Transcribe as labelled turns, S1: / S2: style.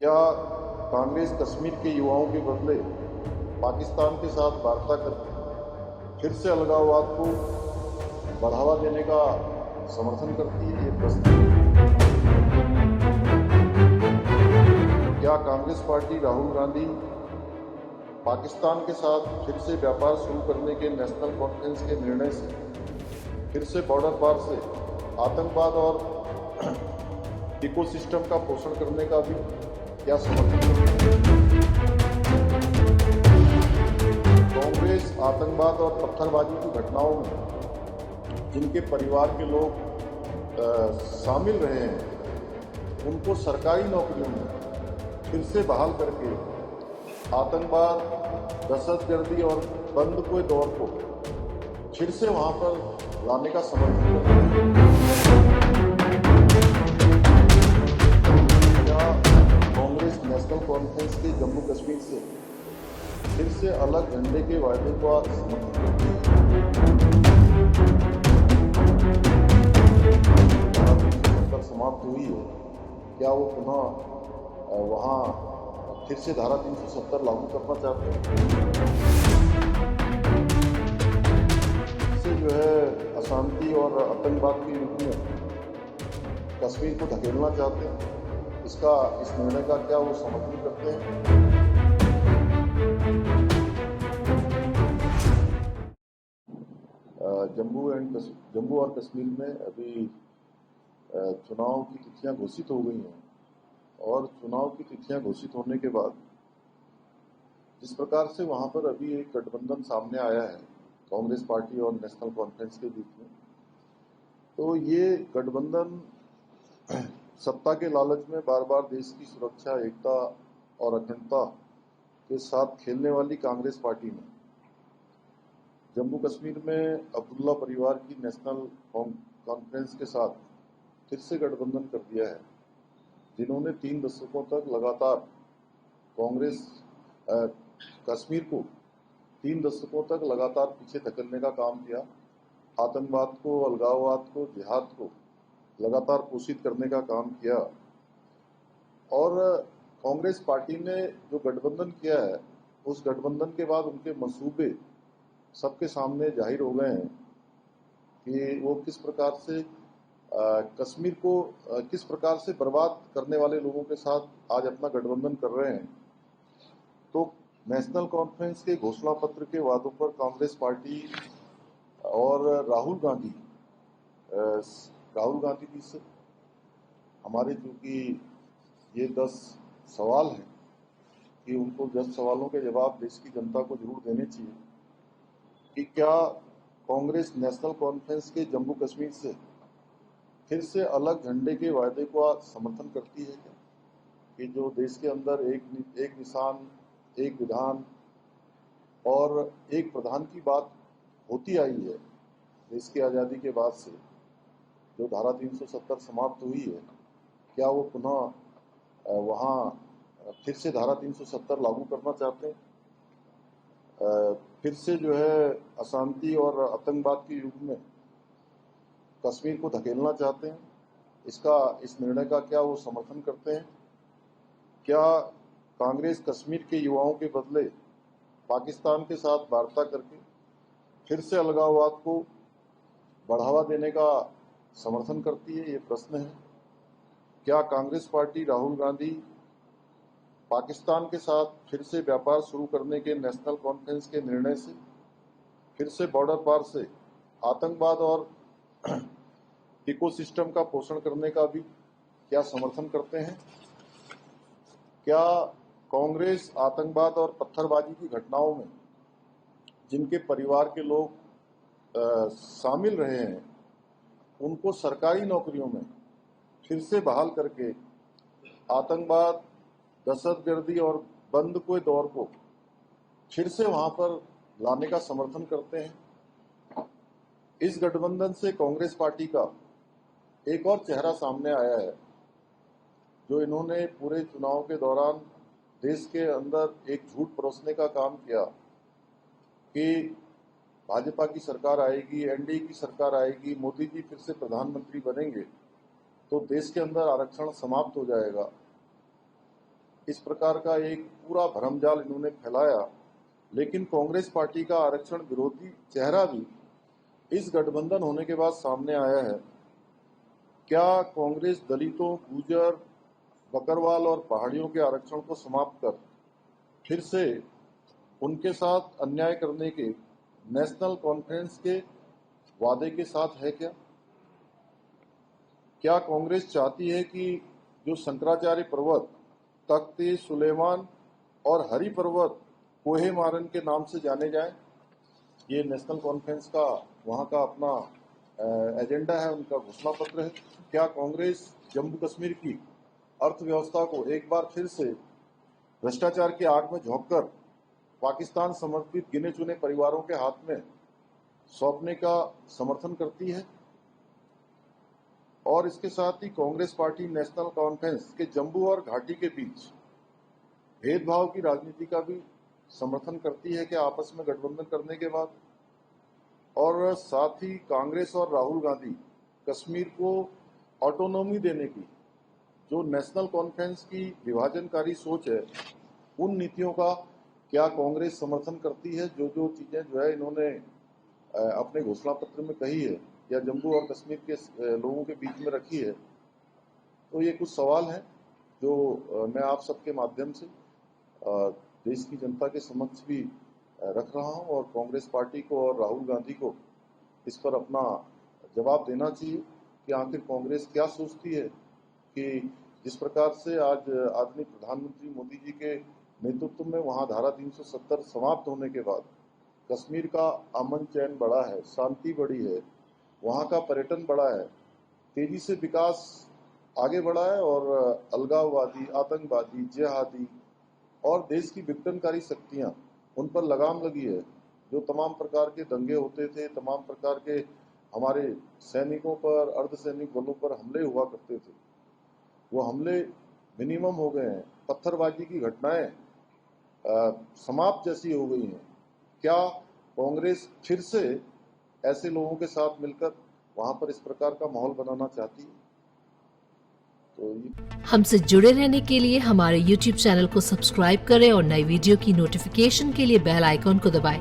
S1: क्या कांग्रेस कश्मीर के युवाओं के बदले पाकिस्तान के साथ वार्ता करके फिर से अलगाववाद को बढ़ावा देने का समर्थन करती है? ये प्रश्न है। क्या कांग्रेस पार्टी राहुल गांधी पाकिस्तान के साथ फिर से व्यापार शुरू करने के नेशनल कॉन्फ्रेंस के निर्णय से फिर से बॉर्डर पार से आतंकवाद और इकोसिस्टम का पोषण करने का भी क्या समर्थन करती है? कांग्रेस आतंकवाद और पत्थरबाजी की घटनाओं में जिनके परिवार के लोग शामिल रहे हैं, उनको सरकारी नौकरियों में फिर से बहाल करके आतंकवाद, दहशतगर्दी और बंद के दौर को फिर से वहां पर लाने का समर्थन करते हैं। क्या कांग्रेस नेशनल कॉन्फ्रेंस के जम्मू कश्मीर से फिर से अलग झंडे के वायदे का समर्थन करती है? समाप्त हुई है, क्या वो पुनः वहां फिर से धारा 370 लागू करना चाहते हैं? इससे जो है अशांति और आतंकवाद के युग में कश्मीर को धकेलना चाहते हैं। इस निर्णय का क्या वो समर्थन करते हैं? जम्मू और कश्मीर में अभी चुनाव की तिथियां घोषित हो गई हैं और चुनाव की तिथियां घोषित होने के बाद जिस प्रकार से वहां पर अभी एक गठबंधन सामने आया है कांग्रेस पार्टी और नेशनल कॉन्फ्रेंस के बीच में, तो ये गठबंधन सत्ता के लालच में बार बार देश की सुरक्षा, एकता और अखंडता के साथ खेलने वाली कांग्रेस पार्टी ने जम्मू कश्मीर में अब्दुल्ला परिवार की नेशनल कॉन्फ्रेंस के साथ फिर से गठबंधन कर दिया है, जिन्होंने 3 दशकों तक लगातार कांग्रेस कश्मीर को 3 दशकों तक लगातार पीछे धकेलने का काम किया, आतंकवाद को, अलगाववाद को, जिहाद को लगातार पोषित करने का काम किया। और कांग्रेस पार्टी ने जो गठबंधन किया है, उस गठबंधन के बाद उनके मंसूबे सबके सामने जाहिर हो गए हैं कि वो किस प्रकार से कश्मीर को किस प्रकार से बर्बाद करने वाले लोगों के साथ आज अपना गठबंधन कर रहे हैं। तो नेशनल कॉन्फ्रेंस के घोषणा पत्र के वादों पर कांग्रेस पार्टी और राहुल गांधी जी से हमारे चूंकि ये 10 सवाल हैं कि उनको 10 सवालों के जवाब देश की जनता को जरूर देने चाहिए कि क्या कांग्रेस नेशनल कॉन्फ्रेंस के जम्मू कश्मीर से फिर से अलग झंडे के वायदे का समर्थन करती है क्या, कि जो देश के अंदर एक निशान, एक विधान और एक प्रधान की बात होती आई है देश की आज़ादी के बाद से, जो धारा 370 समाप्त हुई है, क्या वो पुनः वहाँ फिर से धारा 370 लागू करना चाहते हैं? फिर से जो है अशांति और आतंकवाद के युग में कश्मीर को धकेलना चाहते हैं? इस निर्णय का क्या वो समर्थन करते हैं? क्या कांग्रेस कश्मीर के युवाओं के बदले पाकिस्तान के साथ वार्ता करके फिर से अलगाववाद को बढ़ावा देने का समर्थन करती है? ये प्रश्न है। क्या कांग्रेस पार्टी राहुल गांधी पाकिस्तान के साथ फिर से व्यापार शुरू करने के नेशनल कॉन्फ्रेंस के निर्णय से फिर से बॉर्डर पार से आतंकवाद और इकोसिस्टम का पोषण करने का भी क्या समर्थन करते हैं? क्या कांग्रेस आतंकवाद और पत्थरबाजी की घटनाओं में जिनके परिवार के लोग शामिल रहे हैं, उनको सरकारी नौकरियों में फिर से बहाल करके आतंकवाद, दहशतगर्दी और बंद के दौर को फिर से वहां पर लाने का समर्थन करते हैं? इस गठबंधन से कांग्रेस पार्टी का एक और चेहरा सामने आया है, जो इन्होंने पूरे चुनाव के दौरान देश के अंदर एक झूठ परोसने का काम किया कि भाजपा की सरकार आएगी, एनडीए की सरकार आएगी, मोदी जी फिर से प्रधानमंत्री बनेंगे तो देश के अंदर आरक्षण समाप्त हो जाएगा। इस प्रकार का एक पूरा भरमजाल इन्होंने फैलाया, लेकिन कांग्रेस पार्टी का आरक्षण विरोधी चेहरा भी इस गठबंधन होने के बाद सामने आया है। क्या कांग्रेस दलितों, गुर्जर, बकरवाल और पहाड़ियों के आरक्षण को समाप्त कर फिर से उनके साथ अन्याय करने के नेशनल कॉन्फ्रेंस के वादे के साथ है क्या? क्या कांग्रेस चाहती है कि जो शंकराचार्य पर्वत, तख्त सुलेमान और हरि पर्वत कोहे मारन के नाम से जाने जाएं? ये नेशनल कॉन्फ्रेंस का वहाँ का अपना एजेंडा है, उनका घोषणा पत्र है। क्या कांग्रेस जम्मू कश्मीर की अर्थव्यवस्था को एक बार फिर से भ्रष्टाचार की आग में झोंककर पाकिस्तान समर्पित गिने चुने परिवारों के हाथ में सौंपने का समर्थन करती है? और इसके साथ ही कांग्रेस पार्टी नेशनल कॉन्फ्रेंस के जम्मू और घाटी के बीच भेदभाव की राजनीति का भी समर्थन करती है क्या आपस में गठबंधन करने के बाद? और साथ ही कांग्रेस और राहुल गांधी कश्मीर को ऑटोनॉमी देने की जो नेशनल कॉन्फ्रेंस की विभाजनकारी सोच है, उन नीतियों का क्या कांग्रेस समर्थन करती है? जो जो चीजें जो है इन्होंने अपने घोषणा पत्र में कही है या जम्मू और कश्मीर के लोगों के बीच में रखी है। तो ये कुछ सवाल हैं जो मैं आप सबके माध्यम से देश की जनता के समक्ष भी रख रहा हूं और कांग्रेस पार्टी को और राहुल गांधी को इस पर अपना जवाब देना चाहिए कि आखिर कांग्रेस क्या सोचती है कि जिस प्रकार से आज आदरणीय प्रधानमंत्री मोदी जी के नेतृत्व में वहां धारा 370 समाप्त होने के बाद कश्मीर का अमन चैन बढ़ा है, शांति बढ़ी है, वहाँ का पर्यटन बढ़ा है, तेजी से विकास आगे बढ़ा है और अलगाववादी, आतंकवादी, जिहादी और देश की विघटनकारी शक्तियाँ उन पर लगाम लगी है। जो तमाम प्रकार के दंगे होते थे, तमाम प्रकार के हमारे सैनिकों पर, अर्धसैनिक बलों पर हमले हुआ करते थे, वो हमले मिनिमम हो गए हैं। पत्थरबाजी की घटनाएं समाप्त जैसी हो गई हैं। क्या कांग्रेस फिर से ऐसे लोगों के साथ मिलकर वहां पर इस प्रकार का माहौल बनाना चाहती है? तो
S2: हमसे जुड़े रहने के लिए हमारे YouTube चैनल को सब्सक्राइब करें और नई वीडियो की नोटिफिकेशन के लिए बेल आइकॉन को दबाएं।